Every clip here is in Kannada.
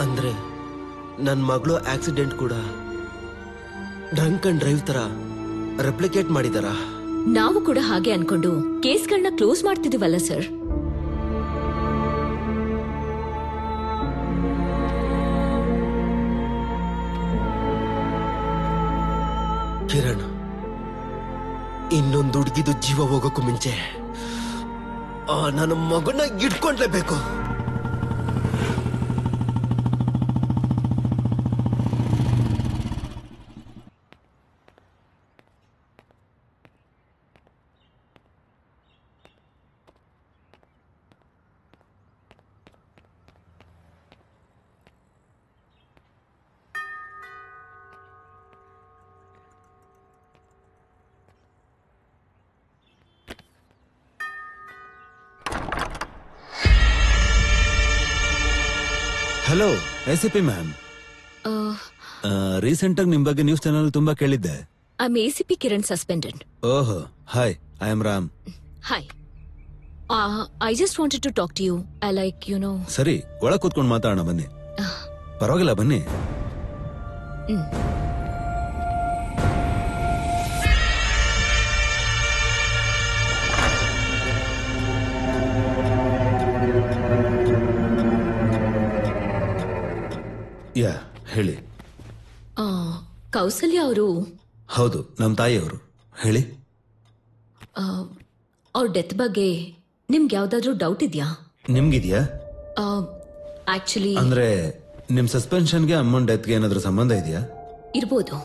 ಅಂದ್ರೆ ನನ್ನ ಮಗಳು ಆಕ್ಸಿಡೆಂಟ್ ಕೂಡ ಡ್ರಂಕ್ ಅಂಡ್ ಡ್ರೈವ್ ತರ ರೆಪ್ಲಿಕೇಟ್ ಮಾಡಿದಾರ? ನಾವು ಕೂಡ ಹಾಗೆ ಅನ್ಕೊಂಡು ಕೇಸ್ಗಳನ್ನ ಕ್ಲೋಸ್ ಮಾಡ್ತಿದೀವಲ್ಲ ಸರ್. ಕಿರಣ್, ಇನ್ನೊಂದು ಹುಡುಗಿದು ಜೀವ ಹೋಗೋಕ್ಕೂ ಮುಂಚೆ ನನ್ನ ಮಗನ ಇಟ್ಕೊಂಡ್ಲೇಬೇಕು. ಹಲೋ ಎಸಿಪಿ ಮ್ಯಾಮ್, ರೀಸೆಂಟ್ ಆಗಿ ನಿಮ್ ಬಗ್ಗೆ ನ್ಯೂಸ್ ಚಾನಲ್ ತುಂಬಾ ಕೇಳಿದ್ದೆ. I am ACP Kiran suspended. ಓಹೋ, hi, I am Ram. Hi, I just wanted to talk to you. I like you know. ಸರಿ, ಒಳಗ್ ಕೂತ್ಕೊಂಡು ಮಾತಾಡೋಣ ಬನ್ನಿ. ಪರವಾಗಿಲ್ಲ, ಬನ್ನಿ. ಯಾ, ಹೇಳಿ. ಕೌಸಲ್ಯ ಅವರು? ಹೌದು, ನಮ್ ತಾಯಿಯವರು. ಹೇಳಿ. ಅವ್ರ ಡೆತ್ ಬಗ್ಗೆ ನಿಮ್ಗೆ ಯಾವ್ದಾದ್ರು ಡೌಟ್ ಇದೆಯಾ? ನಿಮ್ಗಿದ್ಯಾ? ಆಕ್ಚುಲಿ ಅಂದ್ರೆ ನಿಮ್ ಸಸ್ಪೆನ್ಷನ್ಗೆ ಅಮ್ಮನ್ ಡೆತ್ಗೆ ಏನಾದ್ರೂ ಸಂಬಂಧ ಇದೆಯಾ? ಇರ್ಬೋದು.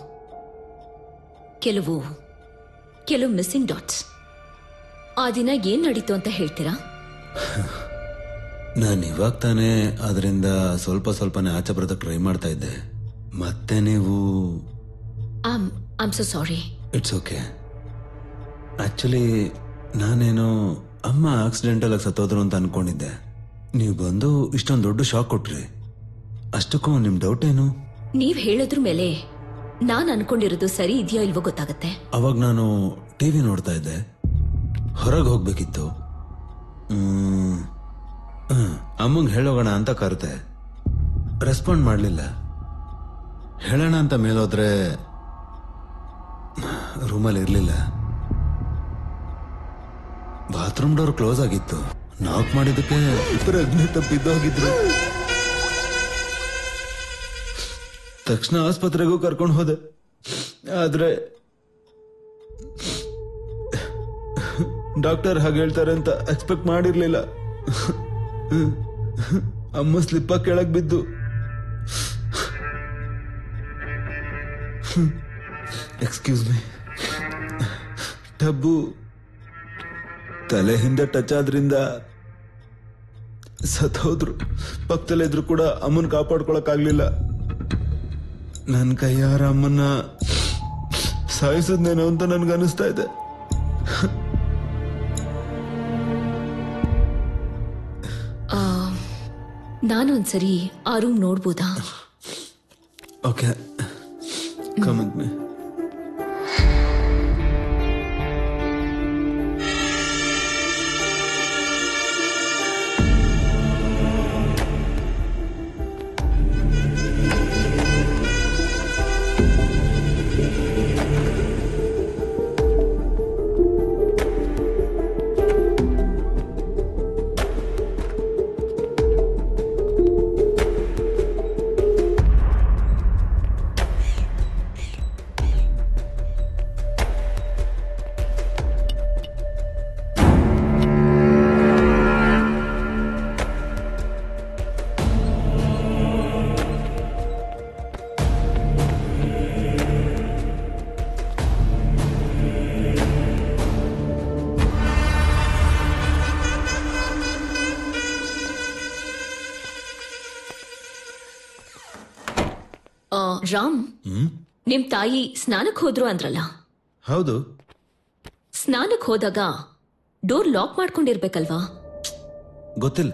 ಕೆಲವು ಮಿಸ್ಸಿಂಗ್ ಡಾಟ್ಸ್. ಆ ದಿನ ಏನ್ ನಡೀತು ಅಂತ ಹೇಳ್ತೀರಾ? ನಾನು ಇವಾಗ ತಾನೇ ಅದರಿಂದ ಸ್ವಲ್ಪನೇ ಆಚೆ ಬರೋದಕ್ಕೆ ಟ್ರೈ ಮಾಡ್ತಾ ಇದ್ದೆ. ಮತ್ತೆ ನೀವು... I'm so sorry. It's okay. Actually ನಾನೇನೋ ಅಮ್ಮ ಆಕ್ಸಿಡೆಂಟಲ್ ಆಗಿ ಸತ್ತೋದ್ರು ಅಂತ ಅನ್ಕೊಂಡಿದ್ದೆ. ನೀವು ಬಂದು ಇಷ್ಟೊಂದು ದೊಡ್ಡ ಶಾಕ್ ಕೊಟ್ರಿ. ಅಷ್ಟಕ್ಕೂ ನಿಮ್ ಡೌಟ್ ಏನು? ನೀವ್ ಹೇಳೋದ್ರ ಮೇಲೆ ನಾನ್ ಅನ್ಕೊಂಡಿರೋದು ಸರಿ ಇದೆಯೋ ಇಲ್ವೋ ಗೊತ್ತಾಗತ್ತೆ. ಅವಾಗ ನಾನು ಟಿವಿ ನೋಡ್ತಾ ಇದ್ದೆ. ಹೊರಗೆ ಹೋಗ್ಬೇಕಿತ್ತು. ಅಮ್ಮಂಗೆ ಹೇಳೋಗೋಣ ಅಂತ ಕರೆದೆ. ರೆಸ್ಪಾಂಡ್ ಮಾಡಲಿಲ್ಲ. ಹೇಳೋಣ ಅಂತ ಮೇಲೋದ್ರೆ ರೂಮಲ್ಲಿ ಇರಲಿಲ್ಲ. ಬಾತ್ರೂಮ್ ಡೋರ್ ಕ್ಲೋಸ್ ಆಗಿತ್ತು. ನಾಕ್ ಮಾಡಿದಕ್ಕೆ ಪ್ರಜ್ಞೆ ತಪ್ಪಿದ್ದೋಗಿದ್ರು. ತಕ್ಷಣ ಆಸ್ಪತ್ರೆಗೂ ಕರ್ಕೊಂಡು ಹೋದೆ. ಆದ್ರೆ ಡಾಕ್ಟರ್ ಹಾಗೆ ಹೇಳ್ತಾರೆ ಅಂತ ಎಕ್ಸ್ಪೆಕ್ಟ್ ಮಾಡಿರ್ಲಿಲ್ಲ. ಅಮ್ಮ ಸ್ಲಿಪ್ಪ ಕೆಳಗ್ ಬಿದ್ದು ಎಕ್ಸ್ಕ್ಯೂಸ್ ಮೀ ಟಬ್ಬು ತಲೆ ಹಿಂದೆ ಟಚ್ ಆದ್ರಿಂದ ಸತ್ತೋದ್ರು. ಪಕ್ಕದಲ್ಲಿದ್ರು ಕೂಡ ಅಮ್ಮನ್ ಕಾಪಾಡ್ಕೊಳಕ್ ಆಗ್ಲಿಲ್ಲ. ನನ್ನ ಕೈಯಾರ ಅಮ್ಮನ್ನ ಸಾಯಿಸಿದ್ನೇನೋ ಅಂತ ನನ್ಗನ್ನಿಸ್ತಾ ಇದೆ. ನಾನೊಂದ್ಸರಿ ಆ ರೂಮ್ ನೋಡ್ಬೋದಾ? Okay, come with me. Ram, ನಿಮ್ ತಾಯಿ ಸ್ನಾನಕ್ ಹೋದ್ರು ಅಂದ್ರಲ್ಲ? ಹೌದು. ಸ್ನಾನಕ್ ಹೋದಾಗ ಡೋರ್ ಲಾಕ್ ಮಾಡ್ಕೊಂಡಿರ್ಬೇಕಲ್ವಾ? ಗೊತ್ತಿಲ್ಲ.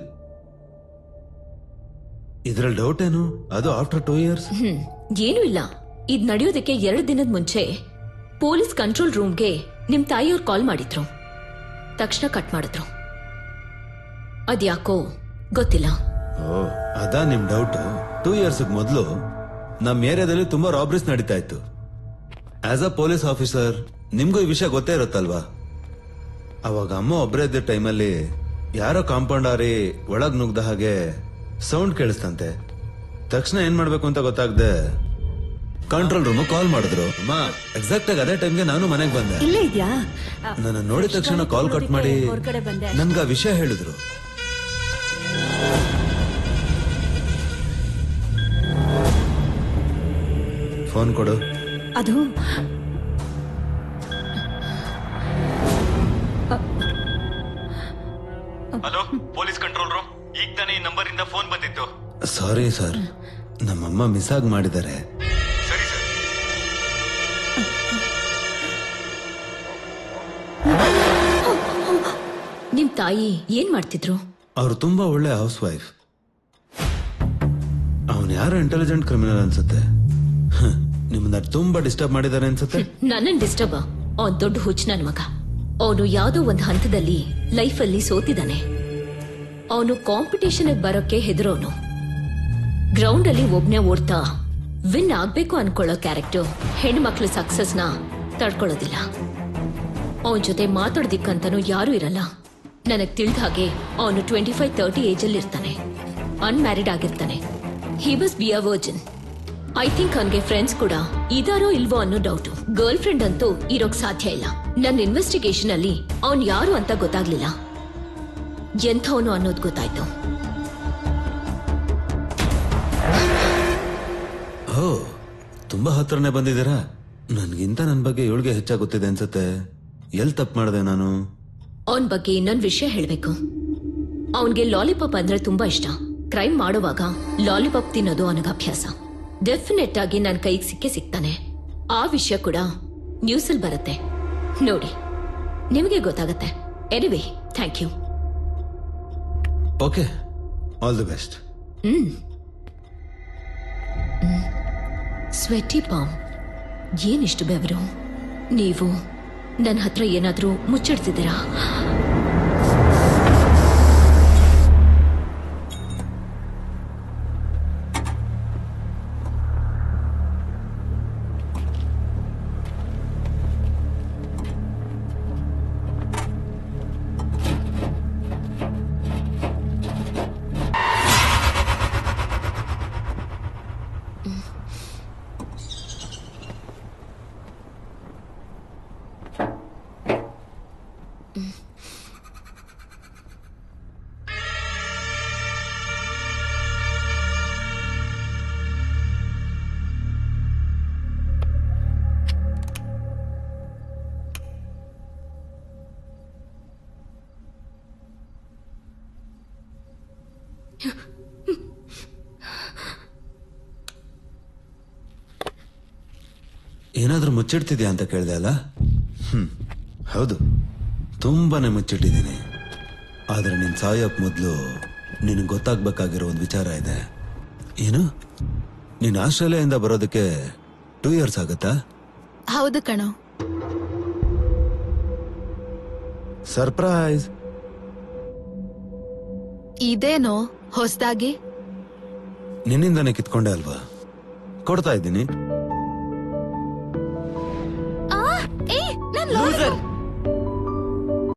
ಇದ್ರಲ್ಲಿ ಡೌಟ್ ಏನು? ಅದು ಆಫ್ಟರ್ 2 years. ಏನೂ ಇಲ್ಲ. ಇದ್ ನಡೆಯೋದಕ್ಕೆ 2 ದಿನದ ಮುಂಚೆ ಪೊಲೀಸ್ ಕಂಟ್ರೋಲ್ ರೂಮ್ಗೆ ನಿಮ್ ತಾಯಿಯವ್ರು ಕಾಲ್ ಮಾಡಿದ್ರು. ತಕ್ಷಣ ಕಟ್ ಮಾಡಿದ್ರು. ಅದ್ಯಾಕೋ ಗೊತ್ತಿಲ್ಲ. ಓ ಅದಾ ನಿಮ್ ಡೌಟ್. 2 years ಮೊದಲು ನಮ್ ಏರಿಯಾದಲ್ಲಿ ತುಂಬಾ ರಾಬ್ರೀಸ್ ನಡೀತಾ ಇತ್ತು. ಆಸ್ ಅ ಪೊಲೀಸ್ ಆಫೀಸರ್ ನಿಮ್ಗೂ ಈ ವಿಷಯ ಗೊತ್ತೇ ಇರುತ್ತಲ್ವಾ. ಅವಾಗ ಅಮ್ಮ ಒಬ್ಬರೇ ಇದ್ದ ಟೈಮಲ್ಲಿ ಯಾರೋ ಕಾಂಪೌಂಡ್ ಆರಿ ಒಳಗ್ ನುಗ್ದ ಹಾಗೆ ಸೌಂಡ್ ಕೇಳಿಸ್ತಂತೆ. ತಕ್ಷಣ ಏನ್ ಮಾಡ್ಬೇಕು ಅಂತ ಗೊತ್ತಾಗ್ದೆ ಕಂಟ್ರೋಲ್ ರೂಮ್ ಕಾಲ್ ಮಾಡಿದ್ರು. ಅಮ್ಮ ಎಕ್ಸಾಕ್ಟ್ ಆಗಿ ಅದೇ ಟೈಮ್ಗೆ ನಾನು ಮನೆಗೆ ಬಂದೆ. ಇಲ್ಲೇ ಇದ್ಯಾ? ನನ್ನ ನೋಡಿದ ತಕ್ಷಣ ಕಾಲ್ ಕಟ್ ಮಾಡಿ ಹೊರಗಡೆ ಬಂದೆ. ನನ್ಗ ಆ ವಿಷಯ ಹೇಳಿದ್ರು. ಫೋನ್ ಕೊಡು. ಅದು ಹಲೋ, ಪೊಲೀಸ್ ಕಂಟ್ರೋಲ್ ರೂಮ್. ಈಗ ತಾನೇ ಈ ನಂಬರ್ ಇಂದ ಫೋನ್ ಬಂದಿತ್ತು. ಸಾರಿ ಸರ್, ನಮ್ಮಮ್ಮ ಮಿಸ್ ಆಗಿ ಮಾಡಿದ್ದಾರೆ. ಸರಿ ಸರ್. ನಿಮ್ ತಾಯಿ ಏನ್ ಮಾಡ್ತಿದ್ರು? ಅವ್ರು ತುಂಬಾ ಒಳ್ಳೆ ಹೌಸ್ ವೈಫ್. ಅವನ್ ಯಾರು ಇಂಟೆಲಿಜೆಂಟ್ ಕ್ರಿಮಿನಲ್ ಅನ್ಸುತ್ತೆ. ನಿಮ್ಮನ್ನ ತುಂಬಾ ಡಿಸ್ಟರ್ಬ್ ಮಾಡಿದ್ದಾರೆ ಅನ್ಸುತ್ತೆ. ನನ್ನನ್ ಡಿಸ್ಟರ್ಬ್? ಅವ್ನ್ ದೊಡ್ಡ ಹುಚ್ಚ ನನ್ ಮಗ. ಅವನು ಯಾವ್ದೋ ಒಂದ್ ಹಂತದಲ್ಲಿ ಲೈಫಲ್ಲಿ ಸೋತಿದ್ದಾನೆ. ಅವನು ಕಾಂಪಿಟೇಷನ್ ಬರೋಕೆ ಹೆದರೋನು. ಗ್ರೌಂಡ್ ಅಲ್ಲಿ ಒಬ್ನೇ ಓಡ್ತಾ ವಿನ್ ಆಗ್ಬೇಕು ಅನ್ಕೊಳ್ಳೋ ಕ್ಯಾರೆಕ್ಟರ್ ಹೆಣ್ಮಕ್ಳು ಸಕ್ಸಸ್ ನ ತಡ್ಕೊಳ್ಳೋದಿಲ್ಲ. ಅವನ್ ಜೊತೆ ಮಾತಾಡೋದಿಕ್ಕಂತನೂ ಯಾರು ಇರಲ್ಲ. ನನಗ್ ತಿಳಿದ ಹಾಗೆ ಅವನು 25-30 ಏಜ್ ಅಲ್ಲಿ ಇರ್ತಾನೆ. ಅನ್ಮ್ಯಾರಿಡ್ ಆಗಿರ್ತಾನೆ. He was be a Virgin. I think ಅವನ್ಗೆ ಫ್ರೆಂಡ್ಸ್ ಕೂಡ ಇದಾರೋ ಇಲ್ವೋ ಅನ್ನೋ ಡೌಟ್. ಗರ್ಲ್ ಫ್ರೆಂಡ್ ಅಂತೂ ಇರೋಕ್ ಸಾಧ್ಯ ಇಲ್ಲ. ನನ್ನ ಇನ್ವೆಸ್ಟಿಗೇಷನ್ ಅಲ್ಲಿ ಅವನ್ ಯಾರು ಅಂತ ಗೊತ್ತಾಗ್ಲಿಲ್ಲ. ಎಂಥವನು ಅನ್ನೋದು ಗೊತ್ತಾಯ್ತು. ಓ, ತುಂಬಾ ಹತ್ರನೇ ಬಂದಿದ್ದೀರಾ. ನನ್ಗಿಂತ ನನ್ ಬಗ್ಗೆ ಇವಳಿಗೆ ಹೆಚ್ಚಾಗಿ ಗೊತ್ತಿದೆ ಅನ್ಸುತ್ತೆ. ಎಲ್ ತಪ್ಪು ಮಾಡಿದೆ ನಾನು? ಅವನ್ ಬಗ್ಗೆ ಇನ್ನೊಂದ್ ವಿಷಯ ಹೇಳ್ಬೇಕು. ಅವನ್ಗೆ ಲಾಲಿಪಾಪ್ ಅಂದ್ರೆ ತುಂಬಾ ಇಷ್ಟ. ಕ್ರೈಮ್ ಮಾಡುವಾಗ ಲಾಲಿಪಾಪ್ ತಿನ್ನೋದು ಅವನಿಗೆ ಅಭ್ಯಾಸ. ಡೆಫಿನೆಟ್ ಆಗಿ ನನ್ನ ಕೈಗೆ ಸಿಕ್ಕೇ ಸಿಗ್ತಾನೆ. ಆ ವಿಷಯ ಕೂಡ ನ್ಯೂಸ್ ಅಲ್ಲಿ ಬರುತ್ತೆ ನೋಡಿ, ನಿಮಗೆ ಗೊತ್ತಾಗತ್ತೆ. Anyway, thank you. Okay, all the best. Sweaty palm, ಏನಿಷ್ಟು ಬೆವರು? ನೀವು ನನ್ನ ಹತ್ರ ಏನಾದ್ರೂ ಮುಚ್ಚಿಡ್ತಿದ್ದೀರಾ? ಏನಾದ್ರೂ ಮುಚ್ಚಿಡ್ತಿದ್ಯಾ ಅಂತ ಕೇಳಿದೆ ಅಲ್ಲ? ಹೌದು, ತುಂಬಾನೇ ಮುಚ್ಚಿಟ್ಟಿದ್ದೀನಿ. ಆದ್ರೆ ನೀನ್ ಸಾಯೋಕ್ ಮೊದಲು ನಿನಗೆ ಗೊತ್ತಾಗ್ಬೇಕಾಗಿರೋ ಒಂದು ವಿಚಾರ ಇದೆ. ಏನು? ನೀನ್ ಆಸ್ಟ್ರೇಲಿಯಾದಿಂದ ಬರೋದಕ್ಕೆ 2 years ಆಗುತ್ತಾ? ಹೌದು ಕಣೋ. ಸರ್ಪ್ರೈಸ್. ಇದೇನೋ ಹೊಸದಾಗಿ? ನಿನ್ನಿಂದಾನೇ ಕಿತ್ಕೊಂಡೆ ಅಲ್ವಾ? ಕೊಡ್ತಾ ಇದ್ದೀನಿ.